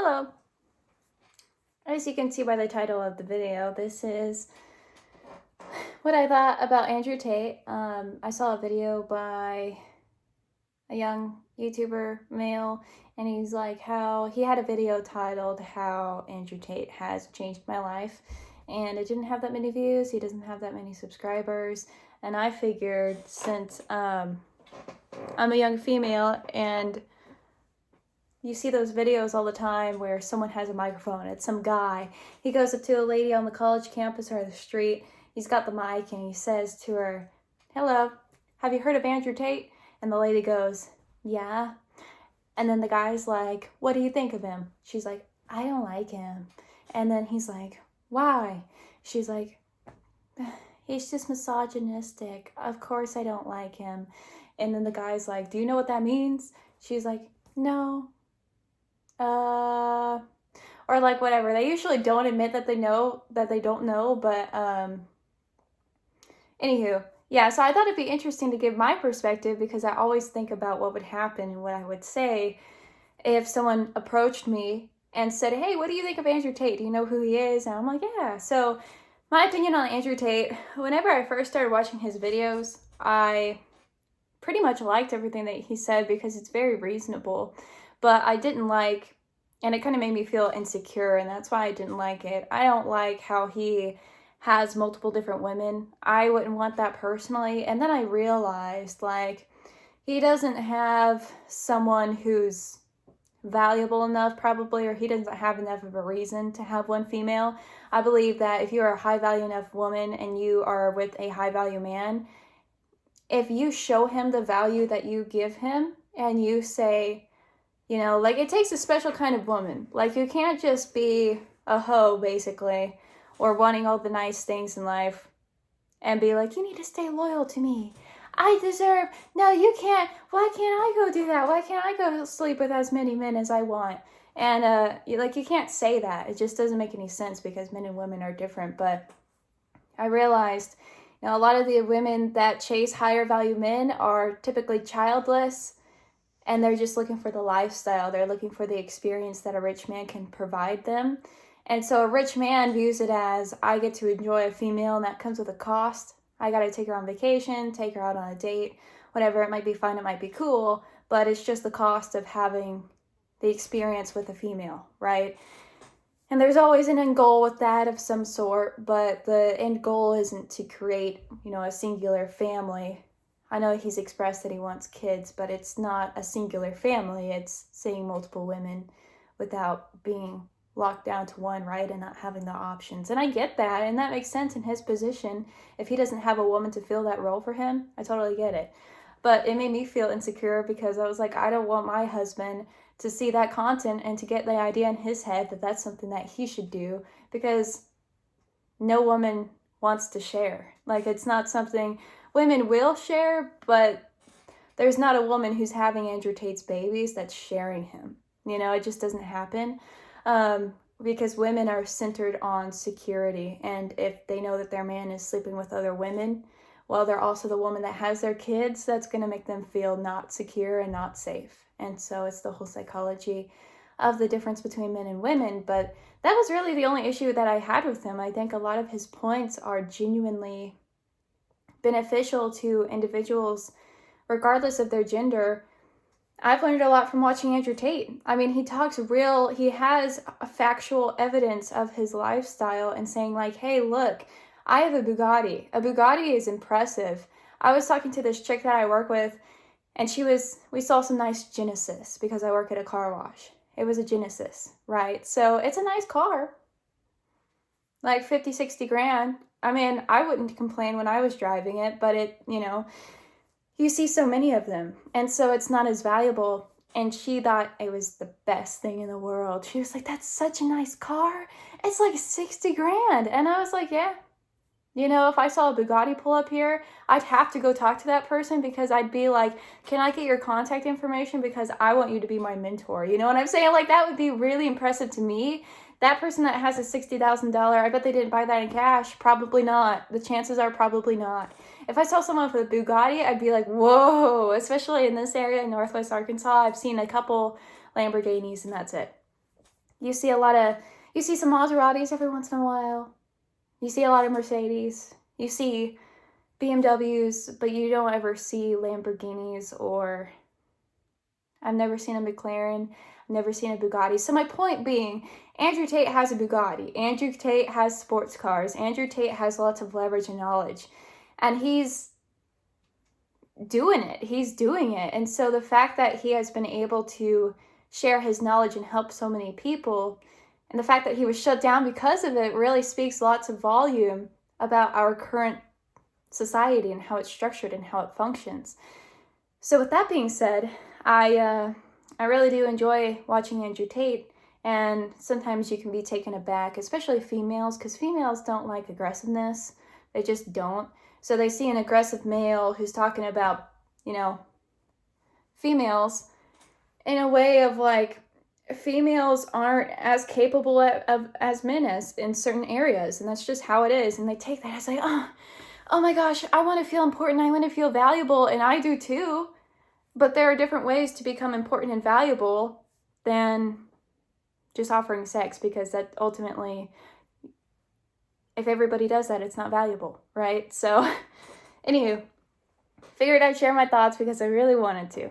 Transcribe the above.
Hello. As you can see by the title of the video, this is what I thought about Andrew Tate. I saw a video by a young YouTuber male, and he's like how he had a video titled How Andrew Tate Has Changed My Life, and it didn't have that many views. He doesn't have that many subscribers, and I figured since I'm a young female and you see those videos all the time where someone has a microphone. It's some guy. He goes up to a lady on the college campus or the street. He's got the mic and he says to her, "Hello, have you heard of Andrew Tate?" And the lady goes, "Yeah." And then the guy's like, "What do you think of him?" She's like, "I don't like him." And then he's like, "Why?" She's like, "He's just misogynistic. Of course I don't like him." And then the guy's like, "Do you know what that means?" She's like, "No." Or like whatever. They usually don't admit that they don't know, but anywho, yeah, so I thought it'd be interesting to give my perspective because I always think about what would happen and what I would say if someone approached me and said, "Hey, what do you think of Andrew Tate? Do you know who he is?" And I'm like, "Yeah." So my opinion on Andrew Tate, whenever I first started watching his videos, I pretty much liked everything that he said because it's very reasonable. But I didn't like, and it kind of made me feel insecure, and that's why I didn't like it. I don't like how he has multiple different women. I wouldn't want that personally. And then I realized, like, he doesn't have someone who's valuable enough probably, or he doesn't have enough of a reason to have one female. I believe that if you're a high value enough woman and you are with a high value man, if you show him the value that you give him and you say, you know, like, it takes a special kind of woman. Like, you can't just be a hoe, basically, or wanting all the nice things in life and be like, "You need to stay loyal to me. I deserve..." No, you can't. Why can't I go do that? Why can't I go sleep with as many men as I want? And, you can't say that. It just doesn't make any sense because men and women are different. But I realized, you know, a lot of the women that chase higher value men are typically childless, and they're just looking for the lifestyle. They're looking for the experience that a rich man can provide them. And so a rich man views it as, I get to enjoy a female, and that comes with a cost. I got to take her on vacation, take her out on a date, whatever. It might be fun, it might be cool, but it's just the cost of having the experience with a female, right? And there's always an end goal with that of some sort, but the end goal isn't to create, you know, a singular family. I know he's expressed that he wants kids, but it's not a singular family. It's seeing multiple women without being locked down to one, right? And not having the options. And I get that, and that makes sense in his position. If he doesn't have a woman to fill that role for him, I totally get it. But it made me feel insecure because I was like, I don't want my husband to see that content and to get the idea in his head that that's something that he should do, because no woman wants to share. Like, it's not something women will share, but there's not a woman who's having Andrew Tate's babies that's sharing him. You know, it just doesn't happen because women are centered on security. And if they know that their man is sleeping with other women, well, they're also the woman that has their kids, that's going to make them feel not secure and not safe. And so it's the whole psychology of the difference between men and women. But that was really the only issue that I had with him. I think a lot of his points are genuinely beneficial to individuals regardless of their gender. I've learned a lot from watching Andrew Tate. I mean, he has a factual evidence of his lifestyle and saying, like, "Hey, look, I have a Bugatti. A Bugatti is impressive." I was talking to this chick that I work with, and we saw some nice Genesis because I work at a car wash. It was a Genesis, right? So it's a nice car, like 50, 60 grand. I mean, I wouldn't complain when I was driving it, but it, you know, you see so many of them, and so it's not as valuable. And she thought it was the best thing in the world. She was like, "That's such a nice car. It's like 60 grand. And I was like, yeah. You know, if I saw a Bugatti pull up here, I'd have to go talk to that person because I'd be like, "Can I get your contact information? Because I want you to be my mentor." You know what I'm saying? Like, that would be really impressive to me. That person that has a $60,000, I bet they didn't buy that in cash. Probably not. The chances are probably not. If I saw someone with a Bugatti, I'd be like, whoa, especially in this area in Northwest Arkansas. I've seen a couple Lamborghinis and that's it. You see some Maseratis every once in a while. You see a lot of Mercedes. You see BMWs, but you don't ever see Lamborghinis, or I've never seen a McLaren. I've never seen a Bugatti. So my point being, Andrew Tate has a Bugatti. Andrew Tate has sports cars. Andrew Tate has lots of leverage and knowledge. And he's doing it. He's doing it. And so the fact that he has been able to share his knowledge and help so many people, and the fact that he was shut down because of it, really speaks lots of volume about our current society and how it's structured and how it functions. So with that being said, I really do enjoy watching Andrew Tate, and sometimes you can be taken aback, especially females, because females don't like aggressiveness. They just don't. So they see an aggressive male who's talking about, females in a way of like, females aren't as capable as men as in certain areas, and that's just how it is. And they take that as like, oh my gosh, I want to feel important, I want to feel valuable, and I do too. But there are different ways to become important and valuable than just offering sex, because that ultimately, if everybody does that, it's not valuable, right? So, anywho, figured I'd share my thoughts because I really wanted to.